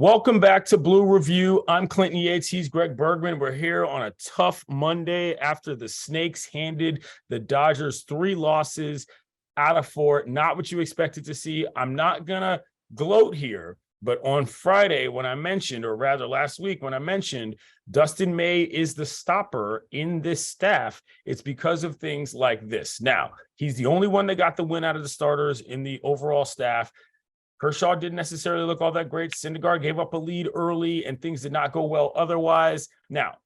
Welcome back to Blue Review. I'm Clinton Yates. He's Greg Bergman. We're here on a tough Monday after the Snakes handed the Dodgers 3 losses out of 4. Not what you expected to see. I'm not going to gloat here, but on Friday when I mentioned, or rather last week when I mentioned Dustin May is the stopper in this staff, it's because of things like this. Now, he's the only one that got the win out of the starters in the overall staff. Kershaw didn't necessarily look all that great. Syndergaard gave up a lead early and things did not go well otherwise. Now,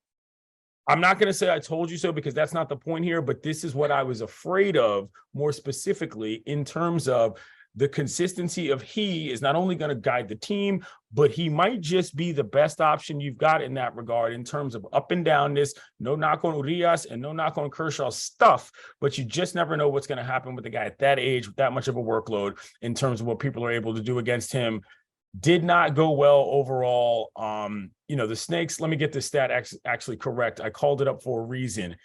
I'm not going to say I told you so because that's not the point here, but this is what I was afraid of more specifically in terms of the consistency of he is not only going to guide the team, but he might just be the best option you've got in that regard in terms of up and downness. No knock on Urias and no knock on Kershaw's stuff, but you just never know what's going to happen with a guy at that age with that much of a workload in terms of what people are able to do against him. Did not go well overall. The Snakes, let me get this stat actually correct. I called it up for a reason.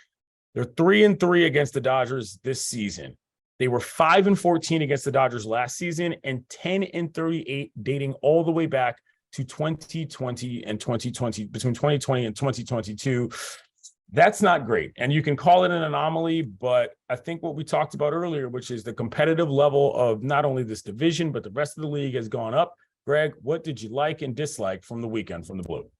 They're 3-3 against the Dodgers this season. They were 5-14 against the Dodgers last season and 10-38 dating all the way back to 2020 and 2020, between 2020 and 2022. That's not great. And you can call it an anomaly, but I think what we talked about earlier, which is the competitive level of not only this division, but the rest of the league has gone up. Greg, what did you like and dislike from the weekend from the Blue?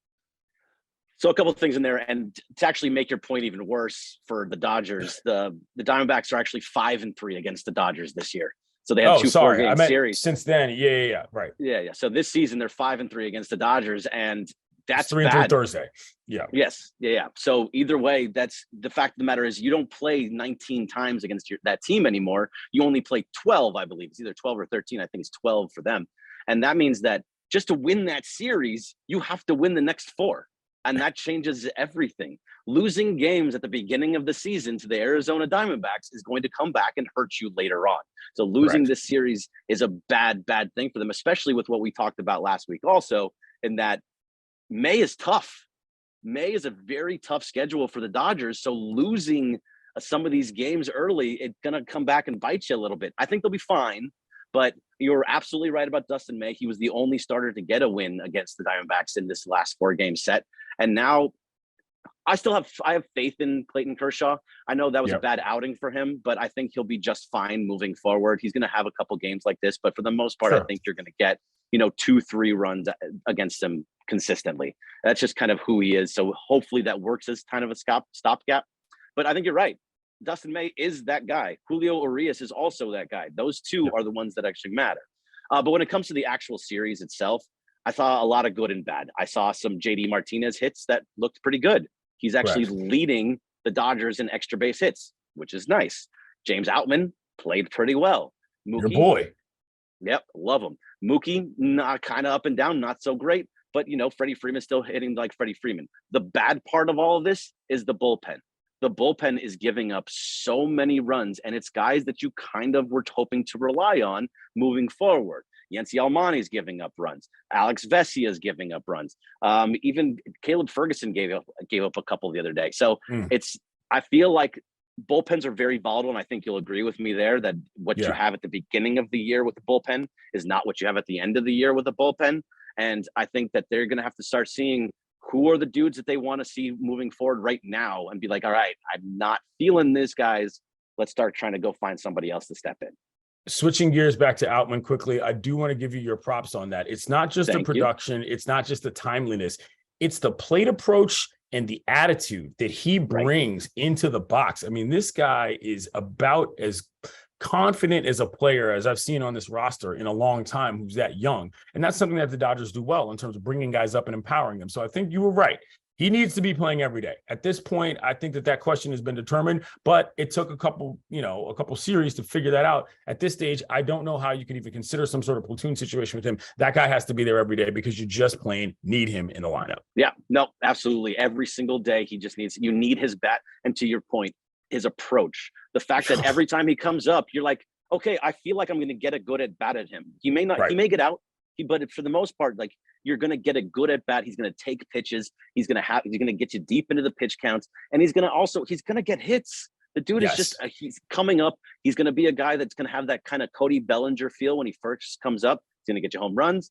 So a couple of things in there, and to actually make your point even worse for the Dodgers, the Diamondbacks are actually 5-3 against the Dodgers this year. So they have 2 4-game series. Since then, yeah, right. Yeah. So this season they're 5-3 against the Dodgers, and that's 3-3 Thursday. Yeah. Yes. Yeah. So either way, that's the fact of the matter is you don't play 19 times against that team anymore. You only play 12, I believe. It's either 12 or 13. I think it's 12 for them, and that means that just to win that series, you have to win the next 4. And that changes everything. Losing games at the beginning of the season to the Arizona Diamondbacks is going to come back and hurt you later on. So losing this series is a bad thing for them, especially with what we talked about last week also, in that May is tough. May is a very tough schedule for the Dodgers. So losing some of these games early, it's going to come back and bite you a little bit. I think they'll be fine. But you're absolutely right about Dustin May. He was the only starter to get a win against the Diamondbacks in this last 4-game set. And now I have faith in Clayton Kershaw. I know that was a bad outing for him, but I think he'll be just fine moving forward. He's going to have a couple games like this, but for the most part, I think you're going to get, 2-3 runs against him consistently. That's just kind of who he is. So hopefully that works as kind of a stopgap. But I think you're right. Dustin May is that guy. Julio Urias is also that guy. Those two are the ones that actually matter. But when it comes to the actual series itself, I saw a lot of good and bad. I saw some JD Martinez hits that looked pretty good. He's actually leading the Dodgers in extra base hits, which is nice. James Outman played pretty well. Mookie, your boy. Yep, love him. Mookie, not kind of up and down, not so great. But, Freddie Freeman's still hitting like Freddie Freeman. The bad part of all of this is the bullpen. The bullpen is giving up so many runs, and it's guys that you kind of were hoping to rely on moving forward. Yency Almani is giving up runs. Alex Vesia is giving up runs. Even Caleb Ferguson gave up a couple the other day. So I feel like bullpens are very volatile, and I think you'll agree with me there that what you have at the beginning of the year with the bullpen is not what you have at the end of the year with the bullpen. And I think that they're going to have to start seeing who are the dudes that they want to see moving forward right now and be like, all right, I'm not feeling this, guys. Let's start trying to go find somebody else to step in. Switching gears back to Outman quickly, I do want to give you your props on that. It's not just the production. It's not just the timeliness. It's the plate approach and the attitude that he brings into the box. I mean, this guy is about as confident as a player as I've seen on this roster in a long time who's that young. And that's something that the Dodgers do well in terms of bringing guys up and empowering them. So I think you were right. He needs to be playing every day. At this point, I think that question has been determined, but it took a couple series to figure that out. At this stage, I don't know how you can even consider some sort of platoon situation with him. That guy has to be there every day because you just plain need him in the lineup. Yeah, no, absolutely. Every single day, you need his bat. And to your point, his approach, the fact that every time he comes up, you're like, okay, I feel like I'm going to get a good at bat at him. He may not, he may get out, but for the most part, like you're going to get a good at bat. He's going to take pitches. He's going to get you deep into the pitch counts, and he's going to get hits. The dude is just, he's coming up. He's going to be a guy that's going to have that kind of Cody Bellinger feel when he first comes up. He's going to get you home runs.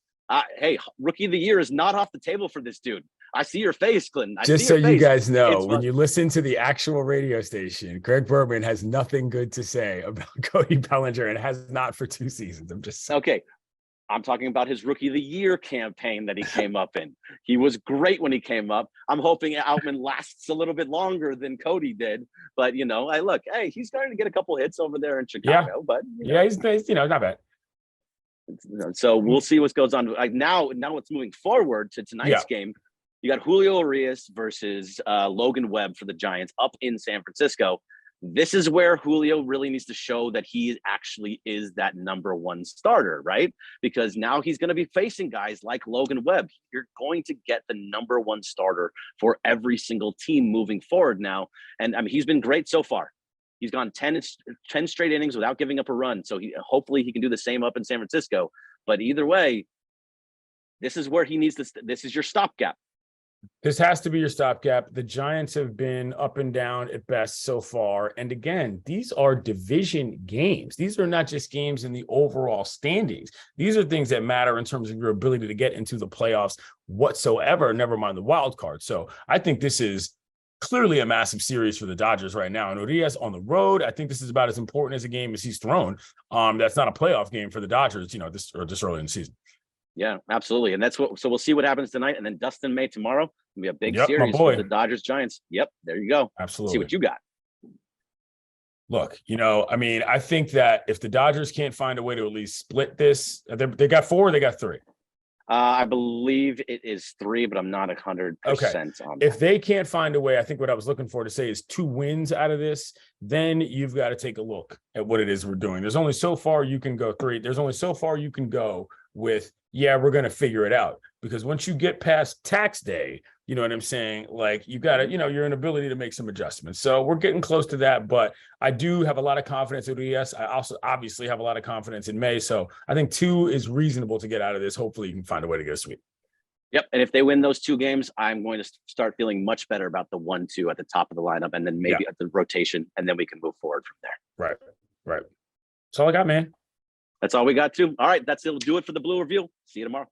Hey, rookie of the year is not off the table for this dude. I see your face, Clinton. Just so you guys know, when fun. you listen to the actual radio station, Greg Bergman has nothing good to say about Cody Bellinger and has not for 2 seasons. I'm just saying. Okay. I'm talking about his rookie of the year campaign that he came up in. He was great when he came up. I'm hoping Outman lasts a little bit longer than Cody did. But, hey, he's starting to get a couple hits over there in Chicago. But he's not bad. So we'll see what goes on. Now it's moving forward to tonight's game. You got Julio Urias versus Logan Webb for the Giants up in San Francisco. This is where Julio really needs to show that he actually is that number one starter, right? Because now he's going to be facing guys like Logan Webb. You're going to get the number one starter for every single team moving forward now. And I mean, he's been great so far. He's gone 10 straight innings without giving up a run. So hopefully he can do the same up in San Francisco. But either way, this is where he needs to. This is your stopgap. This has to be your stopgap. The Giants have been up and down at best so far. And again, these are division games. These are not just games in the overall standings. These are things that matter in terms of your ability to get into the playoffs whatsoever, never mind the wild card. So I think this is clearly a massive series for the Dodgers right now. And Urias on the road, I think this is about as important as a game as he's thrown. That's not a playoff game for the Dodgers, this early in the season. Yeah, absolutely. And so we'll see what happens tonight. And then Dustin May tomorrow. It'll be a big series for the Dodgers Giants. Yep. There you go. Absolutely. See what you got. Look, I think that if the Dodgers can't find a way to at least split this, they got 4, they got 3. I believe it is 3, but I'm not 100% on that. If they can't find a way, I think what I was looking for to say is 2 wins out of this, then you've got to take a look at what it is we're doing. There's only so far you can go 3. There's only so far you can go with, we're going to figure it out. Because once you get past tax day, you know what I'm saying? Like you got to, your inability to make some adjustments. So we're getting close to that, but I do have a lot of confidence in Urias. I also obviously have a lot of confidence in May. So I think 2 is reasonable to get out of this. Hopefully you can find a way to get a sweep. Yep. And if they win those 2 games, I'm going to start feeling much better about the 1-2 at the top of the lineup and then maybe at the rotation, and then we can move forward from there. Right. That's all I got, man. That's all we got too. All right. It'll do it for the Blue Review. See you tomorrow.